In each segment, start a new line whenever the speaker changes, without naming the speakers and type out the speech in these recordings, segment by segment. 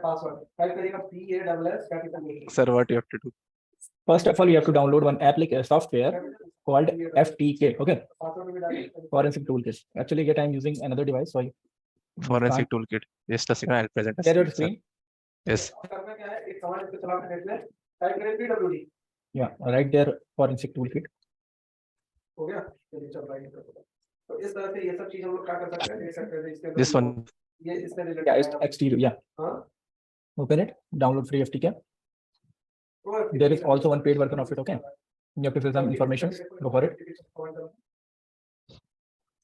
password. Type करिएगा PASS capital A.
Sir, what you have to do?
First of all, you have to download one software called FTK. Okay. Forensic toolkit. Actually, yet I'm using another device, so I
Forensic toolkit. Just a second, I'll present a
share your
screen,
screen.
Yes.
करना क्या है? एक command पे चलाना है इसमें. Type करें PWD.
Yeah, right there, forensic toolkit.
हो गया? चलिए चल रहा है. तो इस तरह से ये सब चीज हम लोग क्या कर सकते हैं? देख सकते हैं इसके अंदर.
This one.
ये इससे related.
Yeah, it's exterior. Yeah.
हाँ.
Open it. Download free FTK. There is also one paid version of it. Okay. You have to fill some information. Go for it.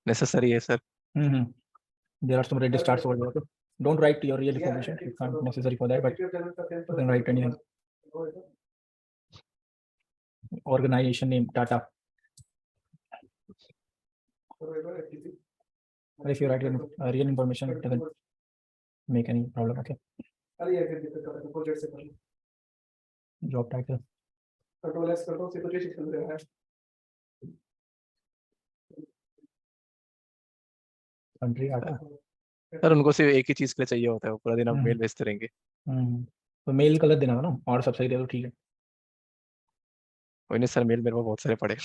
Necessary, yes, sir.
There are some red stars over there. Okay. Don't write your real information. It's not necessary for that, but you can write anything. Organization name, Tata. But if you write your real information, it doesn't make any problem. Okay. Job title.
Control S, Control C, तो चीज चल रहा है.
Country आता.
Sir उनको सिर्फ एक ही चीज के लिए चाहिए होता है, वो पूरा दिन आप मेल भेजते रहेंगे.
तो मेल कलर देना ना, और सब सही दे तो ठीक है.
कोई नहीं सर, मेल मेरे को बहुत सारे पड़े.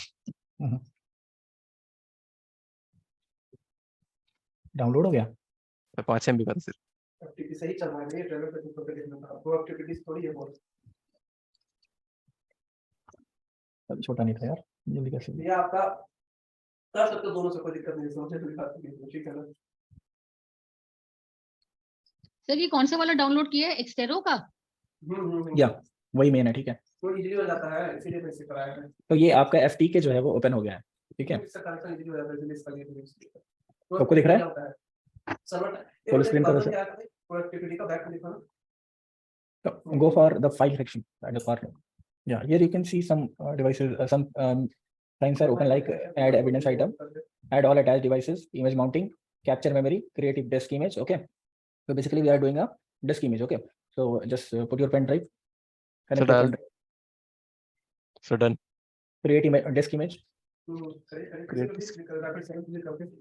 डाउनलोड हो गया.
5 MB का सर.
FTP सही चल रहा है. ये ट्रेलर पे तो देखना था. वो एक्टिविटीज थोड़ी है बहुत.
अभी छोटा नहीं था यार, जल्दी कैसे.
ये आपका कर सकते हो दोनों से, कोई दिक्कत नहीं. समझे कोई बात नहीं. ठीक है ना
सर? ये कौन सा वाला डाउनलोड किया है? एक्सटेरो का?
या वही मेन है. ठीक है,
तो इजीली हो जाता है, इसीलिए मैं इसे कराया है.
तो ये आपका FTK जो है वो ओपन हो गया है. ठीक है,
इससे कनेक्शन इजीली हो जाता है, इसलिए इसका ये
सबको दिख रहा है.
सर्वर
फुल स्क्रीन करो सर.
प्रोडक्टिविटी का बैक दिखाना.
Go for the file section at the corner. Yeah, here you can see some devices, some signs are open, like add evidence item, add all attached devices, image mounting, capture memory, creative disk image. Okay, so basically we are doing a disk image. Okay, so just put your pen drive.
So done. So done.
Create disk image.
So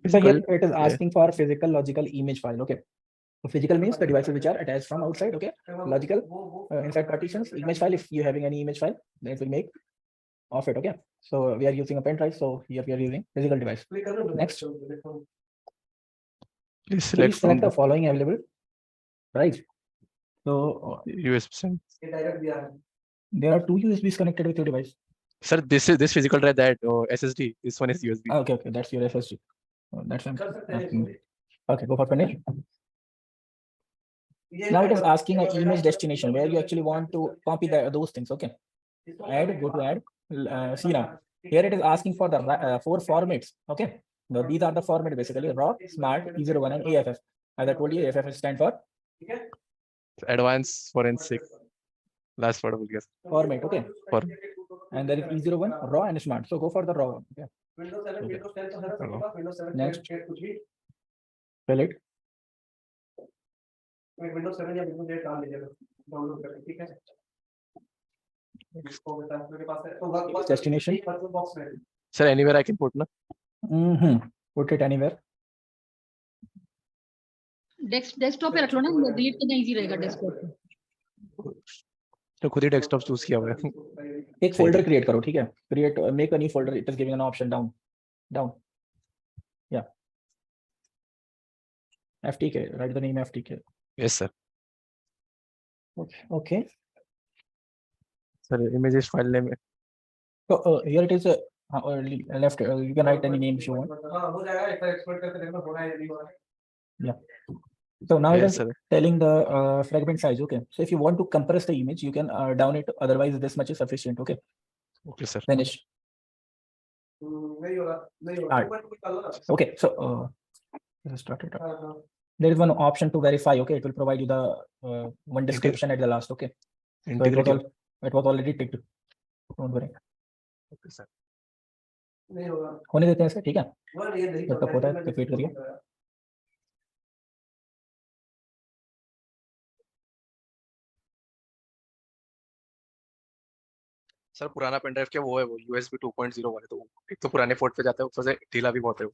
So here it is asking for physical logical image file. Okay, so physical means the devices which are attached from outside. Okay, logical inside partitions. Image file, if you having any image file, then it will make of it. Okay, so we are using a pen drive, so here we are using physical device. Next,
Please
please select the following available. Right, so
USB.
there are two USBs connected with your device.
Sir, this physical drive, that SSD. This one is USB.
Okay, that's your SSD. That's okay. Go for finish. Now it is asking an image destination where you actually want to copy those things. Okay, add. Go to add. See now, here it is asking for the 4 formats. Okay, now these are the format basically: raw, smart, E01 and AFF. As I told you, AFF stands for
Advanced forensic. Last word, yes.
Format. Okay. And there is E01, raw and smart. So go for the raw. Okay.
Windows 7, Windows 10 तो हर होगा. Windows 7
Next.
कुछ भी.
Fill it.
Windows 7 या Windows 8 डाल लीजिएगा download करके. ठीक है. इसको बता मेरे पास है. तो
Destination.
बॉक्स में.
Sir, anywhere I can put na.
Put it anywhere.
Desktop पे रख लो ना, डिलीट करना इजी रहेगा डेस्कटॉप पे.
तो खुद ही डेस्कटॉप चूज किया हुआ है.
एक फोल्डर क्रिएट करो. ठीक है, create make a new folder. It is giving an option down. या FTK, write the name FTK.
Yes sir.
Okay.
Sir, images file name.
So here it is left. You can write any name if you want.
हां हो जाएगा. एक बार export करके देखना होगा या नहीं होगा.
Yeah. So now it
Yes,
is
sir.
telling the fragment size. Okay, so if you want to compress the image, you can down it. Otherwise, this much is sufficient. Okay.
Okay sir.
Finish.
नहीं होगा.
Okay, so let's start it up. There is one option to verify. Okay, it will provide you the one description at the last. Okay, so it was already ticked. Don't worry.
Okay sir.
नहीं होगा.
होने देते हैं इसे. ठीक है,
वो ये नहीं
जब तक होता है तो वेट करिए.
सर पुराना पेन ड्राइव क्या वो है, वो USB 2.0 वाले, तो एक तो पुराने पोर्ट पे जाता है, ऊपर से ढीला भी बहुत है वो.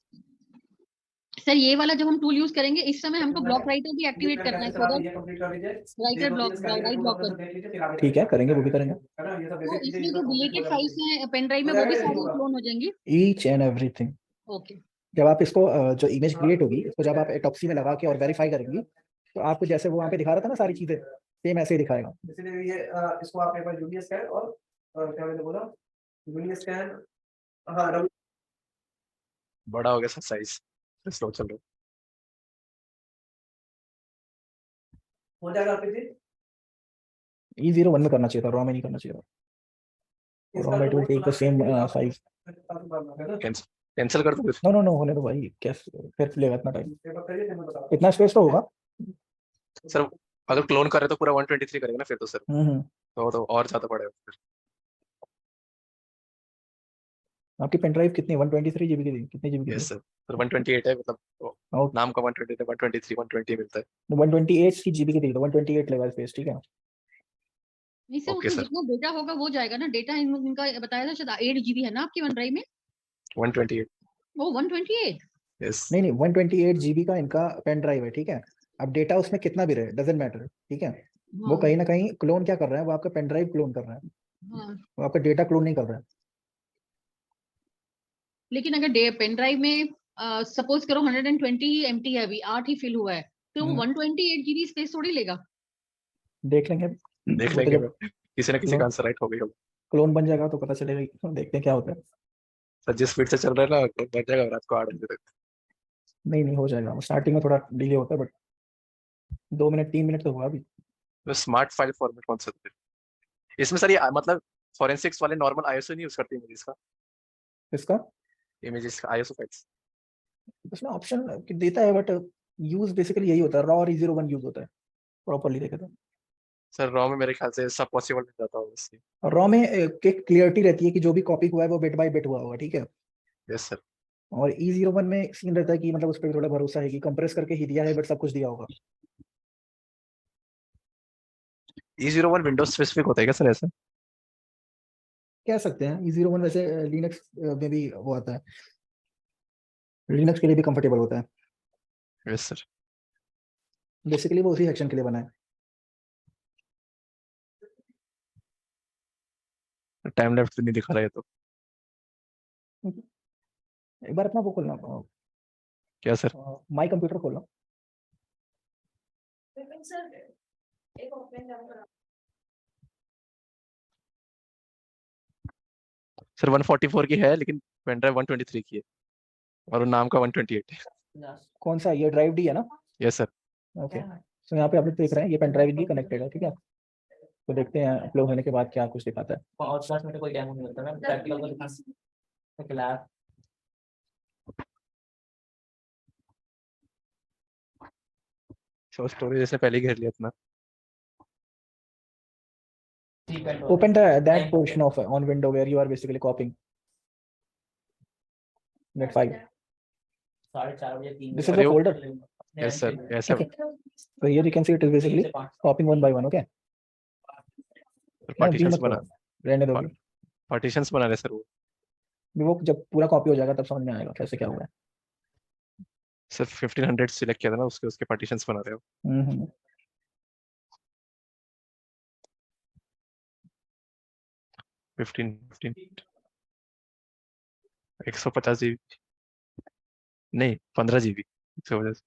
सर ये वाला जब हम टूल यूज करेंगे इस समय हमको ब्लॉक राइटर भी एक्टिवेट करना है, सो
ये कंप्लीट कर लीजिए,
राइटर ब्लॉक राइट ब्लॉकर।
देख लीजिए, फिर आगे
ठीक है, करेंगे, वो भी करेंगे।
है ना, ये सब
तो
बेसिक चीजें
इसमें जो डिलीटेड फाइल्स हैं पेन ड्राइव में
हो
वो भी
जाएगा,
सारी
होगा।
क्लोन हो जाएंगी।
Each and everything.
ओके,
जब आप इसको जो इमेज क्रिएट होगी इसको जब आप एटॉप्सी में लगा के और वेरीफाई करेंगी तो आपको जैसे वो वहाँ पे दिखा रहा था ना सारी चीजें, सेम ऐसे ही दिखाएगा।
इसलिए ये इसको आप एक बार यूनियन स्कैन और क्या मैंने बोला, यूनियन स्कैन, हाँ रवि,
बड़ा हो गया सर साइज, स्लो चल रहा
हो जाएगा आपके जी।
E01 में करना चाहिए था, रॉ में नहीं करना चाहिए था। रॉ में it will take the same size.
है। कैंसिल कर दो फिर।
नो होने दो भाई, कैसे फिर लेगा इतना टाइम, इतना स्पेस तो होगा।
सर अगर क्लोन करे तो पूरा 123 करेंगे ना फिर तो सर,
हम्म।
तो और ज्यादा पड़ेगा फिर।
आपकी पेन ड्राइव कितनी 123 जीबी की थी, कितनी जीबी की
यस
थी?
सर 128 है, मतलब
और
नाम का 128 है, 123 120 मिलता है।
128 की जीबी की थी तो 128 लेगा स्पेस, ठीक है।
नहीं सर
ओके
उसमें
सर,
जितना डेटा होगा वो जाएगा ना, डेटा इनका बताया था शायद 8 GB है ना आपकी वन ड्राइव में।
128।
वो 128।
यस
नहीं 128 जीबी का इनका पेन ड्राइव है, ठीक है। अब डेटा उसमें कितना भी रहे डजेंट मैटर, ठीक है। वो
हाँ
कहीं ना कहीं क्लोन क्या कर रहा है, वो आपका पेन ड्राइव क्लोन कर रहा है,
हाँ,
वो आपका डेटा क्लोन नहीं कर रहा है।
लेकिन अगर पेन ड्राइव में सपोज करो 120 MT है, अभी 8 ही फिल हुआ है, तो वो 128 GB स्पेस थोड़ी लेगा।
देख लेंगे,
देख
वो तो
लेंगे,
जब
किसी ना किसी का आंसर राइट हो गई होगा।
क्लोन बन जाएगा तो पता चलेगा, देखते हैं क्या होता है।
सर जिस स्पीड से चल रहा है ना, तो बच जाएगा रात को 8 बजे तक।
नहीं हो जाएगा, स्टार्टिंग में थोड़ा डिले होता है बट 2 मिनट 3 मिनट तो हुआ अभी।
तो स्मार्ट फाइल फॉर्मेट कौन सा है इसमें सर? ये मतलब फॉरेंसिक्स वाले नॉर्मल आईएसओ नहीं यूज करते इमेजेस का,
इसका
इमेजेस का आईएसओ फाइल्स?
उसमें ऑप्शन देता है बट यूज बेसिकली यही होता है, रॉ और E01 यूज होता है प्रॉपर्ली देखे तो।
सर रॉ में मेरे ख्याल से सब पॉसिबल मिल जाता होगा इससे।
और रॉ में एक क्लियरिटी रहती है कि जो भी कॉपी हुआ है वो बिट बाय बिट हुआ होगा, ठीक है।
Yes sir.
और E01 में सीन रहता है कि मतलब उस पर थोड़ा भरोसा है कि कंप्रेस करके ही दिया है बट सब कुछ दिया होगा।
E01 विंडोज स्पेसिफिक होता है क्या सर ऐसा?
कह सकते हैं E01 वैसे लिनक्स में भी वो आता है, लिनक्स के लिए भी कंफर्टेबल होता है।
Yes sir.
बेसिकली वो उसी सेक्शन के लिए बना है।
टाइम लेफ्ट तो नहीं दिखा रहा है तो।
एक बार अपना वो खोलना,
क्या सर?
माई कंप्यूटर खोलना।
सर 144 की है लेकिन पेन ड्राइव 123 की है और नाम का 128 है।
कौन सा, ये ड्राइव डी है ना?
Yes sir.
ओके, तो यहाँ पे आप लोग देख रहे हैं ये पेन ड्राइव भी कनेक्टेड है, ठीक है। तो देखते हैं अपलोड होने के बाद क्या कुछ दिखाता है।
और क्लास में तो कोई डेमो नहीं होता ना, प्रैक्टिकल को दिखा क्लास।
शो स्टोरेज जैसे पहले ही घेर लिया अपना।
Open that portion of on window where you are basically copying that file.
4:30 बजे 3
This is
अरे
the
वो
folder.
यस सर ऐसे
Okay. So here you can see it is basically copying one by one. Okay. नहीं, अभी
partitions
मत
बना,
करो, रहने दो अभी।
पार्टीशंस बना रहे सर वो।
वो जब पूरा कॉपी हो जाएगा तब समझ में आएगा कैसे क्या हुआ है।
सर 1500 सिलेक्ट किया था ना, उसके उसके पार्टीशंस बना रहे हो।
हम्म।
15 150 GB नहीं 15 GB 150।